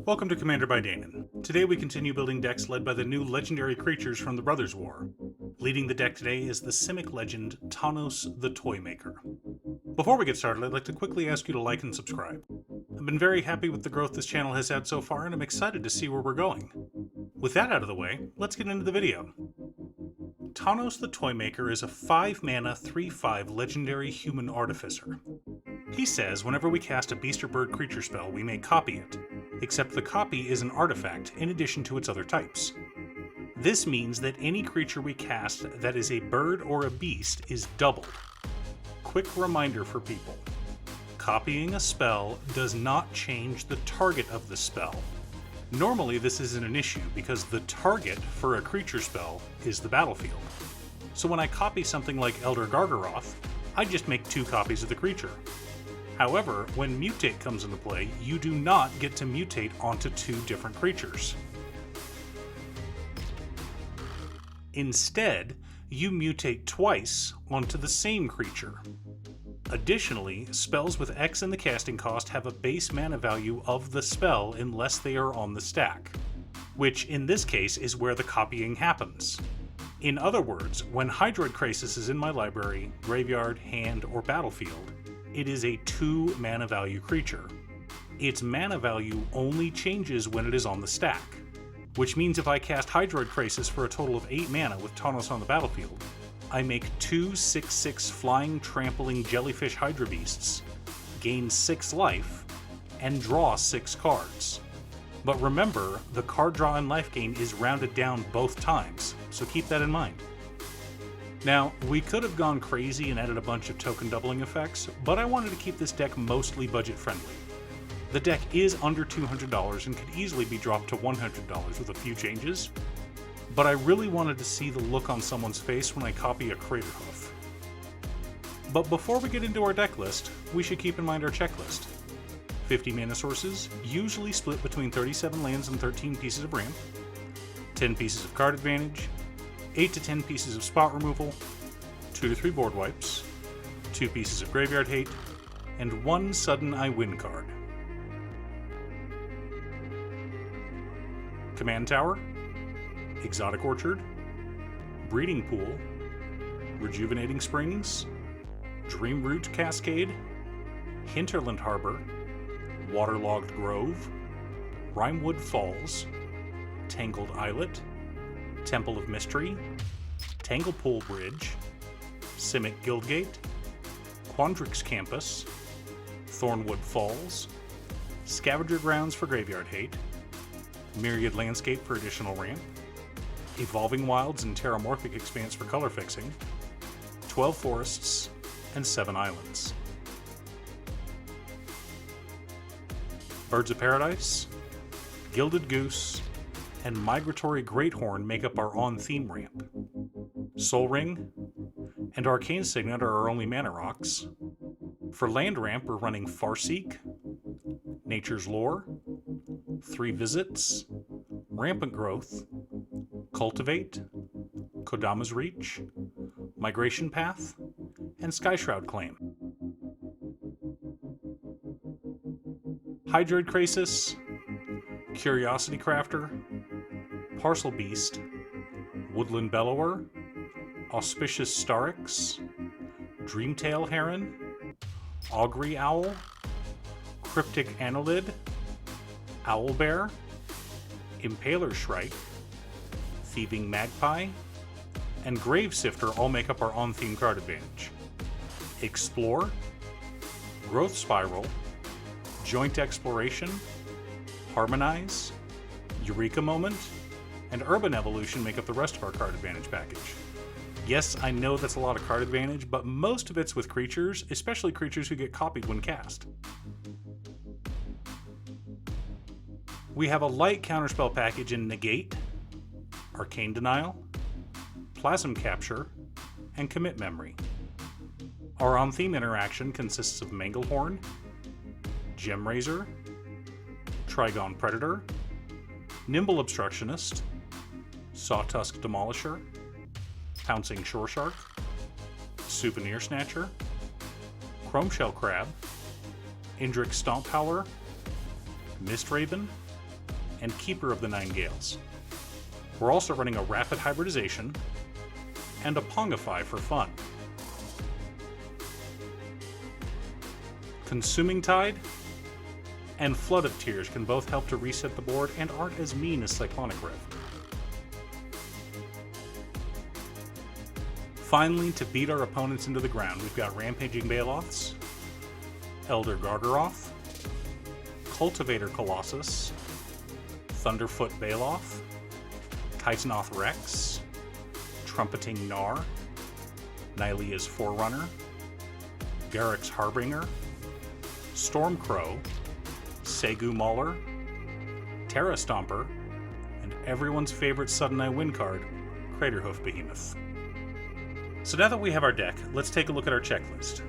Welcome to Commander by Danon. Today we continue building decks led by the new legendary creatures from the Brothers' War. Leading the deck today is the Simic legend Tawnos the Toymaker. Before we get started, I'd like to quickly ask you to like and subscribe. I've been very happy with the growth this channel has had so far, and I'm excited to see where we're going. With that out of the way, let's get into the video. Tawnos the Toymaker is a 5-mana 3/5 legendary human artificer. He says whenever we cast a beast or bird creature spell, we may copy it, except the copy is an artifact in addition to its other types. This means that any creature we cast that is a bird or a beast is doubled. Quick reminder for people. Copying a spell does not change the target of the spell. Normally this isn't an issue because the target for a creature spell is the battlefield. So when I copy something like Elder Gargaroth, I just make 2 copies of the creature. However, when mutate comes into play, you do not get to mutate onto 2 different creatures. Instead, you mutate twice onto the same creature. Additionally, spells with X in the casting cost have a base mana value of the spell unless they are on the stack, which in this case is where the copying happens. In other words, when Hydroid Krasis is in my library, graveyard, hand, or battlefield, it is a 2 mana value creature. Its mana value only changes when it is on the stack, which means if I cast Hydroid Krasis for a total of 8 mana with Tawnos on the battlefield, I make 2 6/6 flying trampling jellyfish Hydra Beasts, gain 6 life, and draw 6 cards. But remember, the card draw and life gain is rounded down both times, so keep that in mind. Now, we could have gone crazy and added a bunch of token doubling effects, but I wanted to keep this deck mostly budget friendly. The deck is under $200 and could easily be dropped to $100 with a few changes, but I really wanted to see the look on someone's face when I copy a Craterhoof. But before we get into our deck list, we should keep in mind our checklist. 50 mana sources, usually split between 37 lands and 13 pieces of ramp, 10 pieces of card advantage, 8 to 10 pieces of spot removal, 2 to 3 board wipes, 2 pieces of graveyard hate, and 1 sudden I win card. Command Tower, Exotic Orchard, Breeding Pool, Rejuvenating Springs, Dreamroot Cascade, Hinterland Harbor, Waterlogged Grove, Rimewood Falls, Tangled Islet, Temple of Mystery, Tanglepool Bridge, Simic Guildgate, Quandrix Campus, Thornwood Falls, Scavenger Grounds for Graveyard Hate, Myriad Landscape for additional ramp, Evolving Wilds and Terramorphic Expanse for color fixing, 12 forests, and 7 islands. Birds of Paradise, Gilded Goose, and Migratory Greathorn make up our on-theme ramp. Soul Ring and Arcane Signet are our only mana rocks. For land ramp, we're running Farseek, Nature's Lore, 3 Visits, Rampant Growth, Cultivate, Kodama's Reach, Migration Path, and Skyshroud Claim. Hydroid Krasis, Curiosity Crafter, Parcel Beast, Woodland Bellower, Auspicious Starix, Dreamtail Heron, Augury Owl, Cryptic Annelid, Owlbear, Impaler Shrike, Thieving Magpie, and Gravesifter all make up our on-theme card advantage. Explore, Growth Spiral, Joint Exploration, Harmonize, Eureka Moment, and Urban Evolution make up the rest of our card advantage package. Yes, I know that's a lot of card advantage, but most of it's with creatures, especially creatures who get copied when cast. We have a light counterspell package in Negate, Arcane Denial, Plasm Capture, and Commit Memory. Our on-theme interaction consists of Manglehorn, Gemrazor, Trigon Predator, Nimble Obstructionist, Sawtusk Demolisher, Pouncing Shore Shark, Souvenir Snatcher, Chromeshell Crab, Indrik Stomp Howler, Mistraven, and keeper of the 9 Gales. We're also running a rapid hybridization and a Pongify for fun. Consuming Tide and Flood of Tears can both help to reset the board and aren't as mean as Cyclonic Rift. Finally, to beat our opponents into the ground, we've got Rampaging Baloths, Elder Gargaroth, Cultivator Colossus, Thunderfoot Baloth, Titanoth Rex, Trumpeting Gnar, Nylea's Forerunner, Garruk's Harbinger, Stormcrow, Segu Mauler, Terra Stomper, and everyone's favorite Sudden Eye win card, Craterhoof Behemoth. So now that we have our deck, let's take a look at our checklist.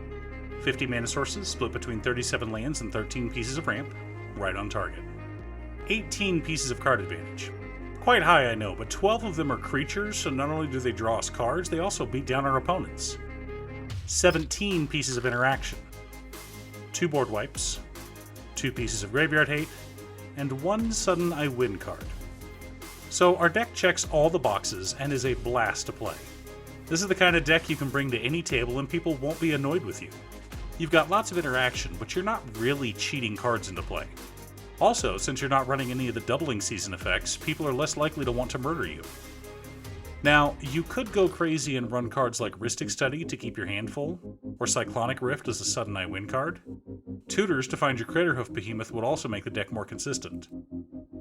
50 mana sources split between 37 lands and 13 pieces of ramp, right on target. 18 pieces of card advantage. Quite high, I know, but 12 of them are creatures, so not only do they draw us cards, they also beat down our opponents. 17 pieces of interaction. 2 board wipes, 2 pieces of graveyard hate, and 1 Sudden Eye win card. So our deck checks all the boxes and is a blast to play. This is the kind of deck you can bring to any table and people won't be annoyed with you. You've got lots of interaction, but you're not really cheating cards into play. Also, since you're not running any of the doubling season effects, people are less likely to want to murder you. Now, you could go crazy and run cards like Rhystic Study to keep your hand full, or Cyclonic Rift as a Sudden Eye win card. Tutors to find your Craterhoof Behemoth would also make the deck more consistent.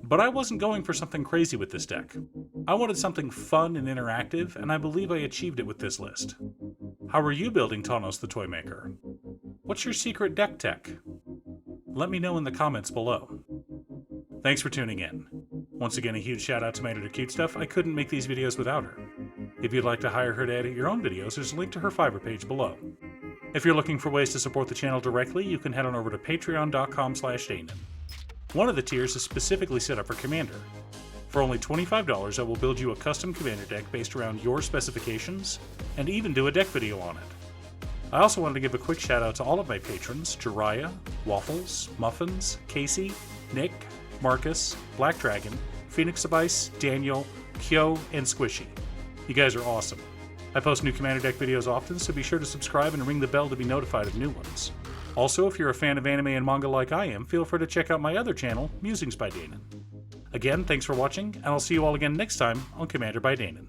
But I wasn't going for something crazy with this deck. I wanted something fun and interactive, and I believe I achieved it with this list. How are you building Tawnos the Toymaker? What's your secret deck tech? Let me know in the comments below. Thanks for tuning in. Once again, a huge shout out to my editor Cute Stuff. I couldn't make these videos without her. If you'd like to hire her to edit your own videos, there's a link to her Fiverr page below. If you're looking for ways to support the channel directly, you can head on over to patreon.com/Danon. One of the tiers is specifically set up for Commander. For only $25, I will build you a custom Commander deck based around your specifications, and even do a deck video on it. I also wanted to give a quick shout out to all of my patrons, Jiraiya, Waffles, Muffins, Casey, Nick, Marcus, Black Dragon, Phoenix of Ice, Daniel, Kyo, and Squishy. You guys are awesome. I post new Commander deck videos often, so be sure to subscribe and ring the bell to be notified of new ones. Also, if you're a fan of anime and manga like I am, feel free to check out my other channel, Musings by Danon. Again, thanks for watching, and I'll see you all again next time on Commander by Danon.